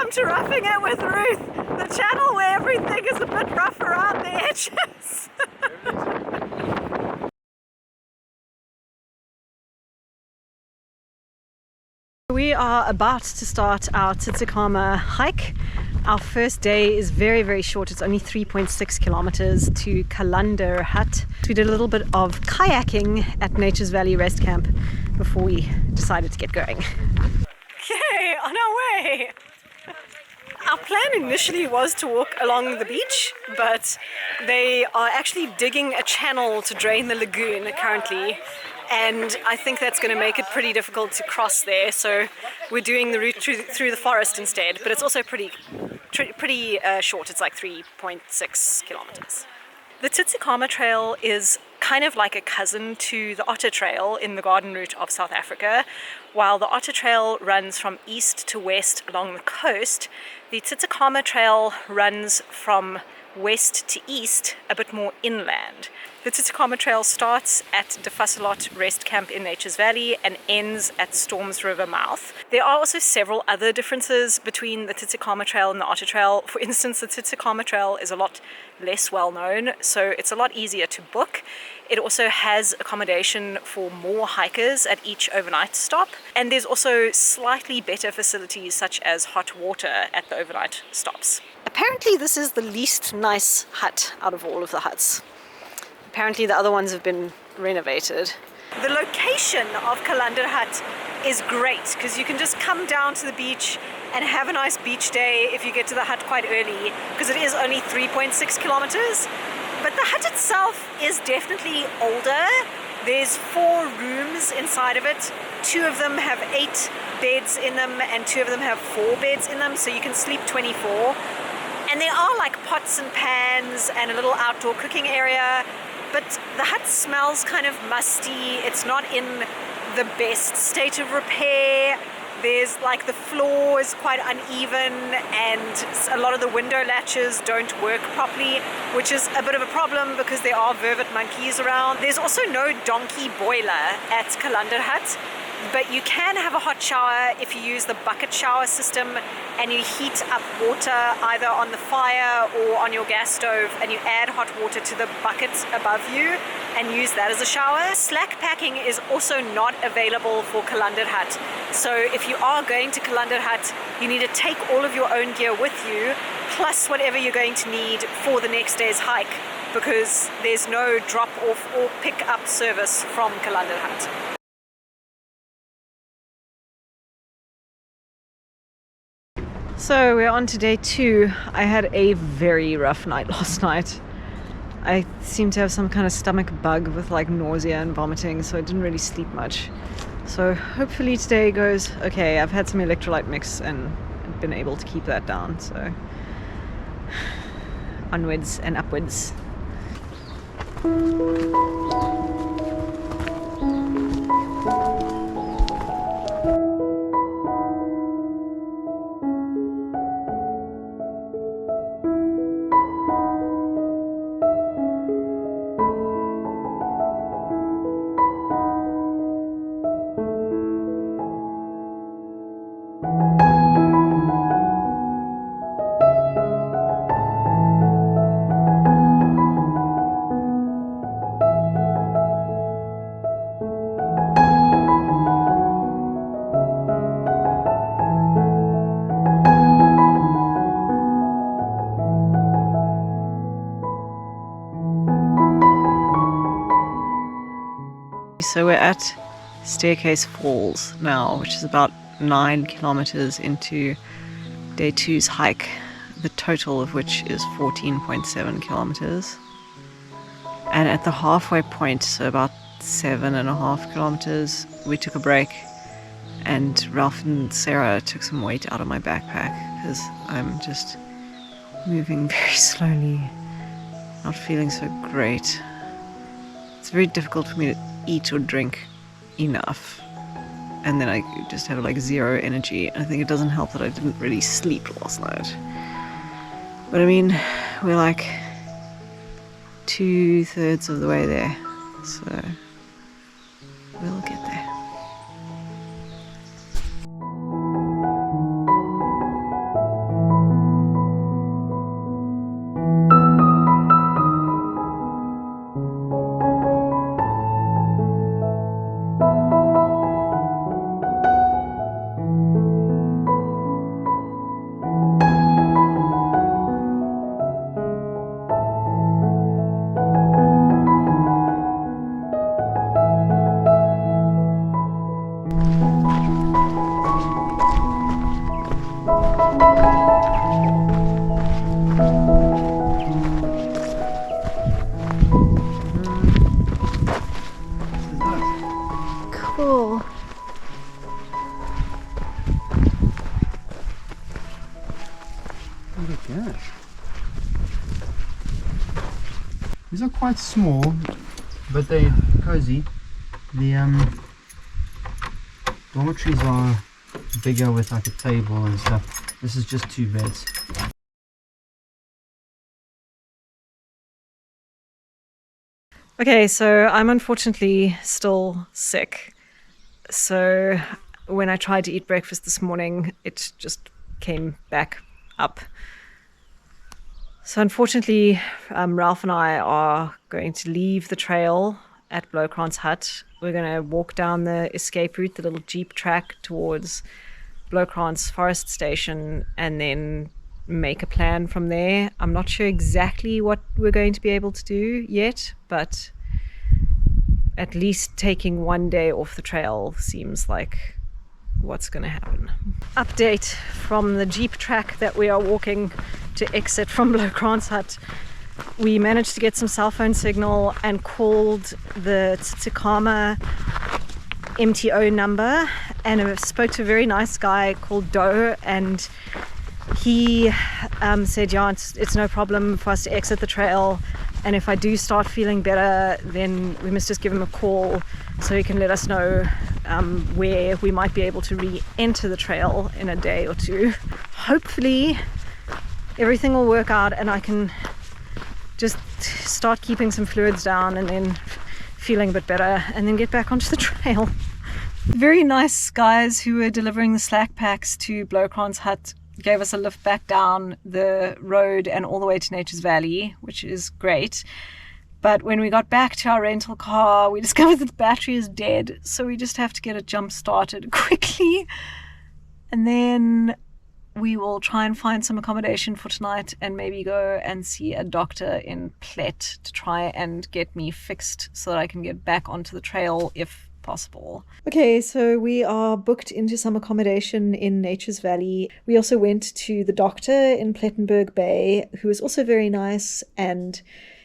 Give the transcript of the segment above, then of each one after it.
Welcome to Roughing It with Ruth, the channel where everything is a bit rough around the edges. We are about to start our Tsitsikamma hike. Our first day is very, very short. It's only 3.6 kilometers to Heuningbos Hut. We did a little bit of kayaking at Nature's Valley Rest Camp before we decided to get going. Okay, on our way. Our plan initially was to walk along the beach, but they are actually digging a channel to drain the lagoon currently. And I think that's going to make it pretty difficult to cross there, so we're doing the route through the forest instead. But it's also pretty short. It's like 3.6 kilometers. The Tsitsikamma Trail is kind of like a cousin to the Otter Trail in the garden route of South Africa. While the Otter Trail runs from east to west along the coast, the Tsitsikamma Trail runs from west to east, a bit more inland. The Tsitsikamma Trail starts at De Vasselot Rest Camp in Nature's Valley and ends at Storms River mouth. There are also several other differences between the Tsitsikamma Trail and the Otter Trail. For instance, the Tsitsikamma Trail is a lot less well known, so it's a lot easier to book. It also has accommodation for more hikers at each overnight stop, and there's also slightly better facilities such as hot water at the overnight stops. Apparently this is the least nice hut out of all of the huts. Apparently the other ones have been renovated. The location of Heuningbos Hut is great because you can just come down to the beach and have a nice beach day if you get to the hut quite early, because it is only 3.6 kilometers. But the hut itself is definitely older. There's 4 rooms inside of it. 2 of them have 8 beds in them and 2 of them have 4 beds in them, so you can sleep 24. And there are like pots and pans and a little outdoor cooking area, but the hut smells kind of musty. It's not in the best state of repair. There's like the floor is quite uneven and a lot of the window latches don't work properly, which is a bit of a problem because there are vervet monkeys around. There's also no donkey boiler at Heuningbos Hut, but you can have a hot shower if you use the bucket shower system and you heat up water either on the fire or on your gas stove, and you add hot water to the bucket above you and use that as a shower. Slack packing is also not available for Heuningbos Hut. So if you are going to Heuningbos Hut, you need to take all of your own gear with you, plus whatever you're going to need for the next day's hike, because there's no drop off or pick up service from Heuningbos Hut. So we're on to day 2. I had a very rough night last night. I seem to have some kind of stomach bug with like nausea and vomiting, so I didn't really sleep much. So hopefully today goes okay. I've had some electrolyte mix and been able to keep that down, so onwards and upwards. So we're at Staircase Falls now, which is about 9 kilometers into day 2's hike, the total of which is 14.7 kilometers. And at the halfway point, so about 7.5 kilometers, we took a break, and Ralph and Sarah took some weight out of my backpack because I'm just moving very slowly, not feeling so great. It's very difficult for me to eat or drink enough, and then I just have like zero energy. I think it doesn't help that I didn't really sleep last night, but I mean, we're like 2/3 of the way there, so we'll get there. Look at that. These are quite small, but they're cozy. The dormitories are bigger with like a table and stuff. This is just 2 beds. Okay, so I'm unfortunately still sick. So when I tried to eat breakfast this morning, it just came back up. So unfortunately, Ralph and I are going to leave the trail at Heuningbos Hut. We're going to walk down the escape route, the little jeep track towards Heuningbos Forest Station, and then make a plan from there. I'm not sure exactly what we're going to be able to do yet, but at least taking one day off the trail seems like what's going to happen. Update from the jeep track that we are walking to exit from Heuningbos Hut. We managed to get some cell phone signal and called the Tsitsikamma MTO number, and I spoke to a very nice guy called Doe, and he said, yeah, it's no problem for us to exit the trail, and if I do start feeling better, then we must just give him a call so he can let us know where we might be able to re-enter the trail in a day or two. Hopefully everything will work out and I can just start keeping some fluids down and then feeling a bit better and then get back onto the trail. Very nice guys who were delivering the slack packs to Heuningbos Hut gave us a lift back down the road and all the way to Nature's Valley, which is great. But when we got back to our rental car, we discovered that the battery is dead, so we just have to get it jump started quickly. And then we will try and find some accommodation for tonight and maybe go and see a doctor in Plet to try and get me fixed so that I can get back onto the trail if possible. Okay, so we are booked into some accommodation in Nature's Valley. We also went to the doctor in Plettenberg Bay, who was also very nice, and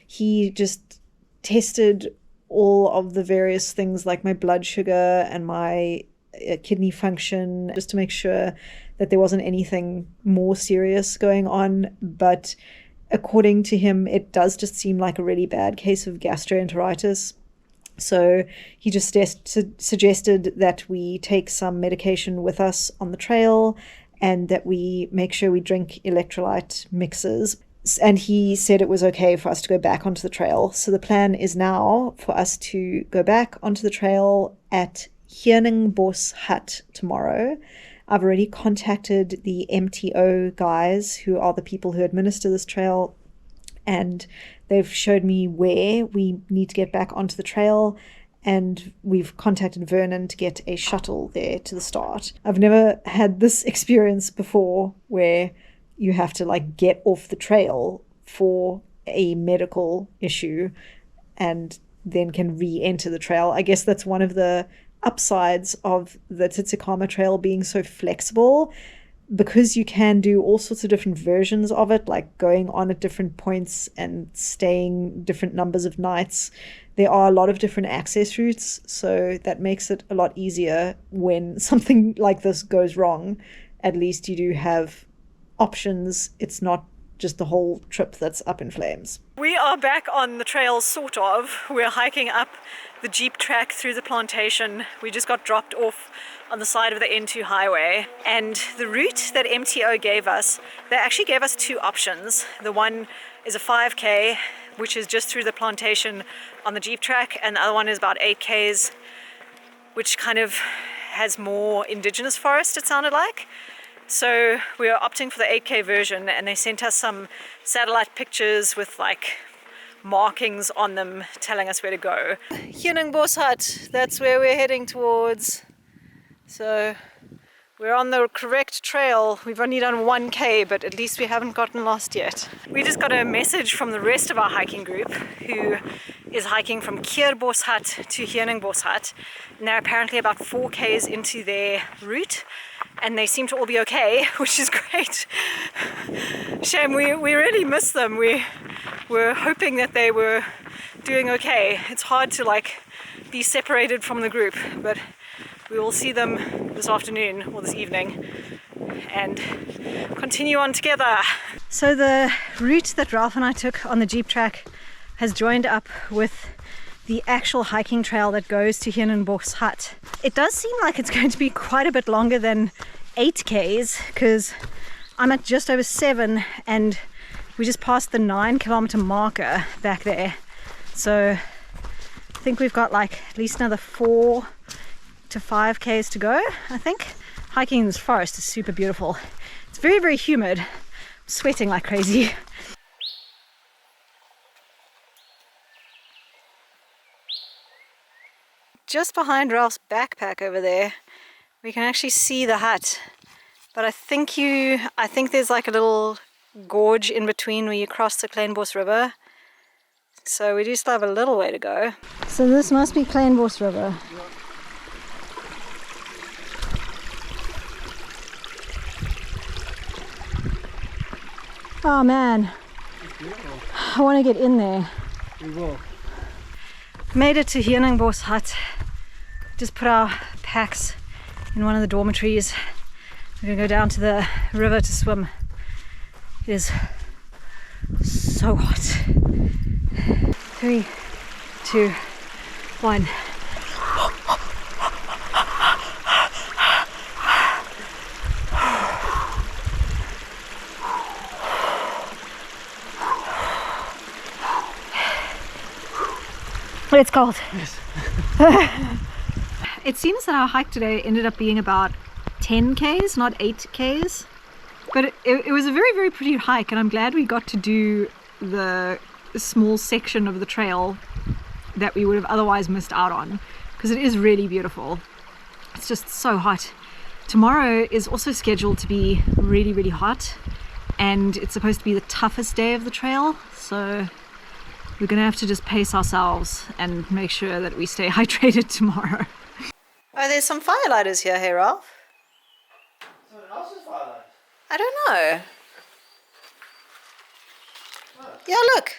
he just tested all of the various things like my blood sugar and my kidney function, just to make sure that there wasn't anything more serious going on. But according to him, it does just seem like a really bad case of gastroenteritis. So he just suggested that we take some medication with us on the trail and that we make sure we drink electrolyte mixes. And he said it was okay for us to go back onto the trail. So the plan is now for us to go back onto the trail at Heuningbos Hut tomorrow. I've already contacted the MTO guys, who are the people who administer this trail, and they've showed me where we need to get back onto the trail, and we've contacted Vernon to get a shuttle there to the start. I've never had this experience before where you have to like get off the trail for a medical issue and then can re-enter the trail. I guess that's one of the upsides of the Tsitsikamma Trail being so flexible, because you can do all sorts of different versions of it, like going on at different points and staying different numbers of nights. There are a lot of different access routes, so that makes it a lot easier when something like this goes wrong. At least you do have options. It's not just the whole trip that's up in flames. We are back on the trail, sort of. We're hiking up the jeep track through the plantation. We just got dropped off on the side of the N2 highway, and the route that MTO gave us, they actually gave us 2 options. The one is a 5k, which is just through the plantation on the jeep track, and the other one is about 8k's, which kind of has more indigenous forest, it sounded like. So we are opting for the 8k version, and they sent us some satellite pictures with like markings on them telling us where to go. Heuningbos Hut, that's where we're heading towards. So we're on the correct trail. We've only done 1k, but at least we haven't gotten lost yet. We just got a message from the rest of our hiking group, who is hiking from Tsitsikamma Hut to Heuningbos Hut. And they're apparently about 4k's into their route, and they seem to all be okay, which is great. Shame, we really miss them. We were hoping that they were doing okay. It's hard to like be separated from the group, but we will see them this afternoon or this evening and continue on together. So the route that Ralph and I took on the Jeep track has joined up with the actual hiking trail that goes to Heuningbos Hut. It does seem like it's going to be quite a bit longer than 8Ks because I'm at just over 7 and we just passed the 9-kilometer marker back there. So I think we've got like at least another 4 to 5Ks to go, I think. Hiking in this forest is super beautiful. It's very, very humid. Sweating like crazy. Just behind Ralph's backpack over there, we can actually see the hut. But I think there's like a little gorge in between where you cross the Heuningbos River. So we do still have a little way to go. So this must be Heuningbos River. Oh man, I want to get in there. We will. Made it to Heuningbos Hut. Just put our packs in one of the dormitories. We're going to go down to the river to swim. It is so hot. 3, 2, 1. But it's cold. Yes. It seems that our hike today ended up being about 10 Ks, not 8 Ks. But it was a very, very pretty hike, and I'm glad we got to do the small section of the trail that we would have otherwise missed out on, because it is really beautiful. It's just so hot. Tomorrow is also scheduled to be really, really hot, and it's supposed to be the toughest day of the trail, so we're gonna have to just pace ourselves and make sure that we stay hydrated tomorrow. Oh, there's some firelighters here, hey Ralph? Someone else's firelight. I don't know. Oh. Yeah, look.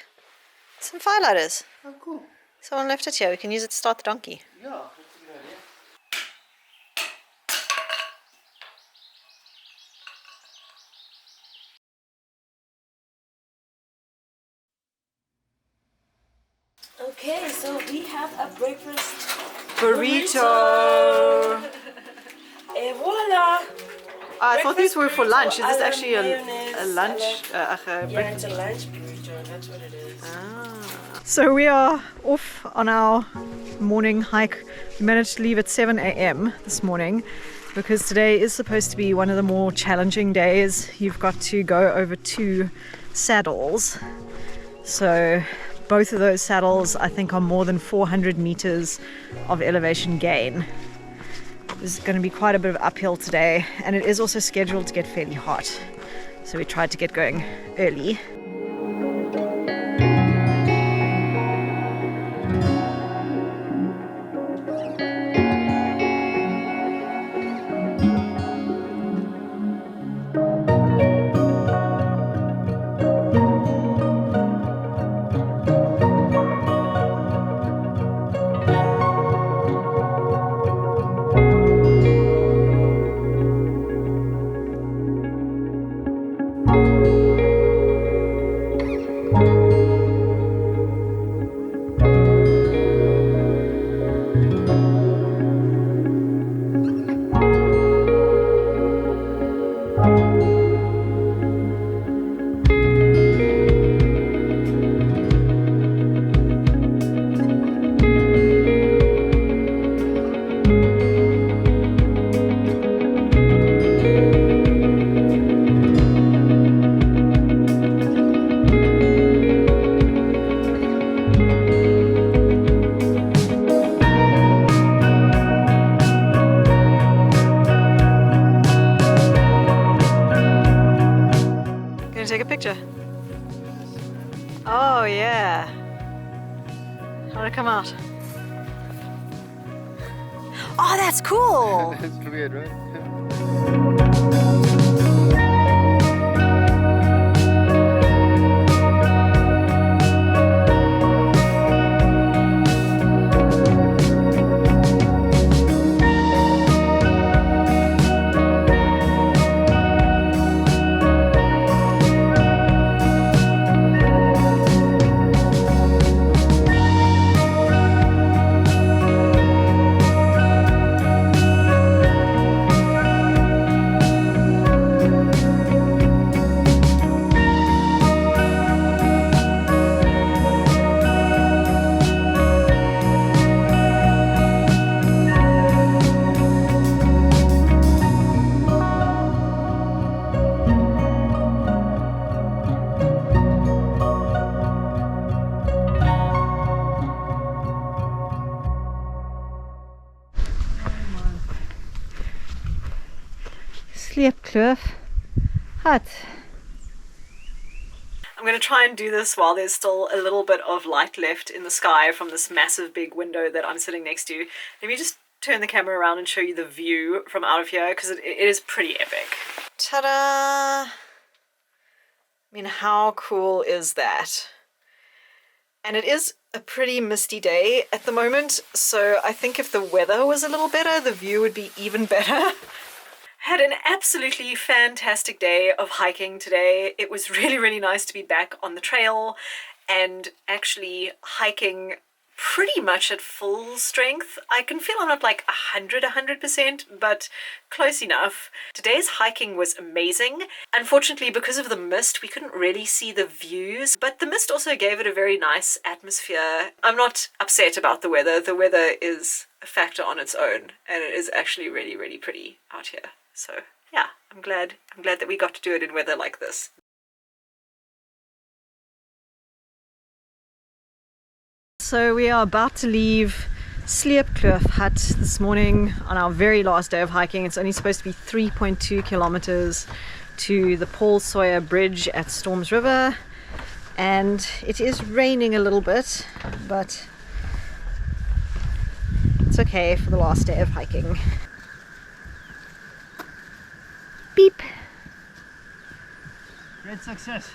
Some firelighters. Oh, cool. Someone left it here. We can use it to start the donkey. Yeah, that's a good idea. Okay, so we have a breakfast Burrito! et voila! I thought these were for Breakfast lunch. Is this burrito, actually a mayonnaise, lunch? Yeah, breakfast? it's a lunch burrito, that's what it is. So we are off on our morning hike. We managed to leave at 7 a.m. this morning because today is supposed to be one of the more challenging days. You've got to go over 2 saddles. So both of those saddles, I think, are more than 400 meters of elevation gain. There's going to be quite a bit of uphill today, and it is also scheduled to get fairly hot. So we tried to get going early. Take a picture. Oh yeah. How'd it come out? Oh, that's cool. That's weird, right? Heuningbos Hut. I'm going to try and do this while there's still a little bit of light left in the sky from this massive big window that I'm sitting next to. Let me just turn the camera around and show you the view from out of here, because it is pretty epic. Ta-da! I mean, how cool is that? And it is a pretty misty day at the moment, so I think if the weather was a little better, the view would be even better. Had an absolutely fantastic day of hiking today. It was really, really nice to be back on the trail and actually hiking pretty much at full strength. I can feel I'm not like 100%, but close enough. Today's hiking was amazing. Unfortunately, because of the mist, we couldn't really see the views, but the mist also gave it a very nice atmosphere. I'm not upset about the weather. The weather is a factor on its own, and it is actually really, really pretty out here. So yeah, I'm glad that we got to do it in weather like this. So we are about to leave Tsitsikamma Hut this morning on our very last day of hiking. It's only supposed to be 3.2 kilometers to the Paul Sawyer Bridge at Storms River, and it is raining a little bit, but it's okay for the last day of hiking. Beep. Great success.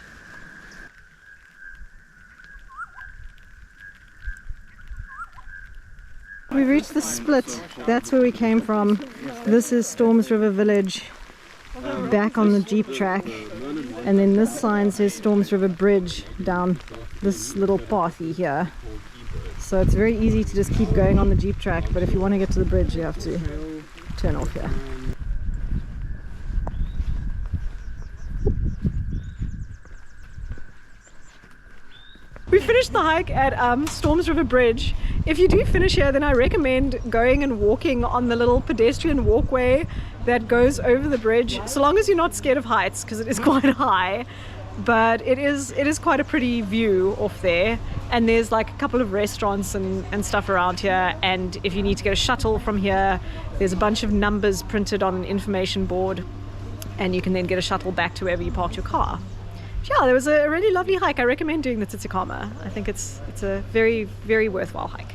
We've reached the split. That's where we came from. This is Storms River Village, back on the Jeep track. And then this sign says Storms River Bridge down this little pathy here. So it's very easy to just keep going on the Jeep track, but if you want to get to the bridge, you have to turn off here. We finished the hike at Storms River Bridge. If you do finish here, then I recommend going and walking on the little pedestrian walkway that goes over the bridge, so long as you're not scared of heights, because it is quite high. But it is quite a pretty view off there, and there's like a couple of restaurants and stuff around here, and if you need to get a shuttle from here, there's a bunch of numbers printed on an information board, and you can then get a shuttle back to wherever you parked your car. Yeah, there was a really lovely hike. I recommend doing the Tsitsikamma. I think it's a very, very worthwhile hike.